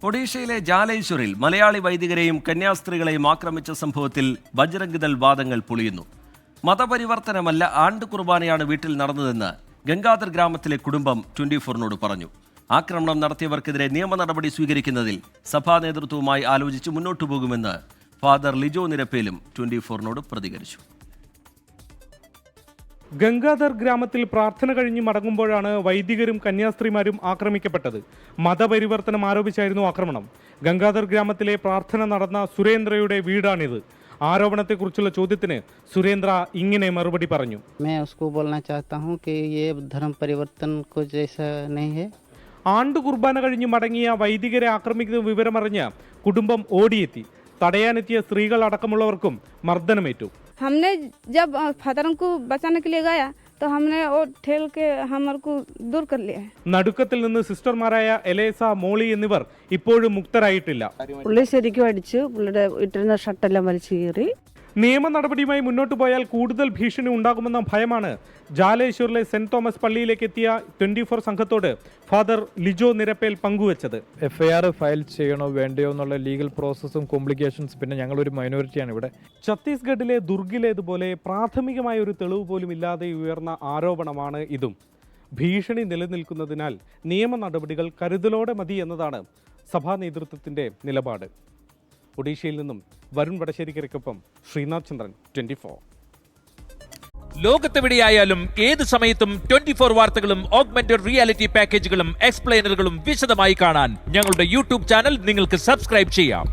ഒഡീഷയിലെ ജാലേശ്വറിൽ മലയാളി വൈദികരെയും കന്യാസ്ത്രീകളെയും ആക്രമിച്ച സംഭവത്തിൽ ബജ്രംഗ്ദൾ വാദങ്ങൾ പൊളിയുന്നു. മതപരിവർത്തനമല്ല, ആണ്ട് കുർബാനയാണ് വീട്ടിൽ നടന്നതെന്ന് ഗംഗാധർ ഗ്രാമത്തിലെ കുടുംബം 24-നോട് പറഞ്ഞു. ആക്രമണം നടത്തിയവർക്കെതിരെ നിയമ നടപടി സ്വീകരിക്കുന്നതിൽ സഭാ നേതൃത്വവുമായി ആലോചിച്ച് മുന്നോട്ടു പോകുമെന്ന് ഫാദർ ലിജോ നിരപ്പേലും 24-നോട് പ്രതികരിച്ചു. ഗംഗാധർ ഗ്രാമത്തിൽ പ്രാർത്ഥന കഴിഞ്ഞ് മടങ്ങുമ്പോഴാണ് വൈദികരും കന്യാസ്ത്രീമാരും ആക്രമിക്കപ്പെട്ടത്. മതപരിവർത്തനം ആരോപിച്ചായിരുന്നു ആക്രമണം. ഗംഗാധർ ഗ്രാമത്തിലെ പ്രാർത്ഥന നടന്ന സുരേന്ദ്രയുടെ വീടാണിത്. ആരോപണത്തെക്കുറിച്ചുള്ള ചോദ്യത്തിന് സുരേന്ദ്ര ഇങ്ങനെ മറുപടി പറഞ്ഞു. ആണ്ട് കുർബാന കഴിഞ്ഞ് മടങ്ങിയ വൈദികരെ ആക്രമിക്കുന്ന വിവരമറിഞ്ഞ് കുടുംബം ഓടിയെത്തി. തടയാനെത്തിയ സ്ത്രീകൾ അടക്കമുള്ളവർക്കും മർദ്ദനമേറ്റു. हमने जब फादर को बचाने के लिए गया तो हमने वो ठेल के हमारे को दूर कर लिया. നടുക്കത്തിൽ നിന്ന് സിസ്റ്റർമാരായ എലേസ, മോളി എന്നിവർ ഇപ്പോഴും മുക്തരായിട്ടില്ല. പുള്ളി ശരിക്കും അടിച്ചു. പുള്ളിയുടെ ഇട്ടിരുന്ന ഷർട്ടെല്ലാം വലിച്ചു കീറി. നിയമ നടപടിയുമായി മുന്നോട്ട് പോയാൽ കൂടുതൽ ഭീഷണി ഉണ്ടാകുമെന്ന ഭയമാണ് ജാലേശ്വറിലെ സെന്റ് തോമസ് പള്ളിയിലേക്ക് എത്തിയ 24 സംഘത്തോട് ഫാദർ ലിജോ നിരപ്പേൽ പങ്കുവച്ചത്. FIR ഫയൽ ചെയ്യണോ വേണ്ടയോ എന്നുള്ള ലീഗൽ പ്രോസസ്സും കോംപ്ലിക്കേഷൻസ്, പിന്നെ ഞങ്ങളൊരു മൈനോറിറ്റിയാണ് ഇവിടെ. ഛത്തീസ്ഗഡിലെ ദുർഗിലേതുപോലെ പ്രാഥമികമായ ഒരു തെളിവ് പോലും ഇല്ലാതെ ഉയർന്ന ആരോപണമാണ് ഇതും. ഭീഷണി നിലനിൽക്കുന്നതിനാൽ നിയമ നടപടികൾ കരുതലോടെ മതി എന്നതാണ് സഭാ നേതൃത്വത്തിന്റെ നിലപാട്. ഒഡീഷയിൽ നിന്നും വരുൺ വടശ്ശേരിക്കൊപ്പം ശ്രീനാഥ് ചന്ദ്രൻ, 24. ലോകത്തെവിടെയായാലും ഏത് സമയത്തും 24 വാർത്തകളും ഓഗ്മെന്റഡ് റിയാലിറ്റി പാക്കേജുകളും എക്സ്പ്ലെയിനറുകളും വിശദമായി കാണാൻ ഞങ്ങളുടെ യൂട്യൂബ് ചാനൽ നിങ്ങൾക്ക് സബ്സ്ക്രൈബ് ചെയ്യാം.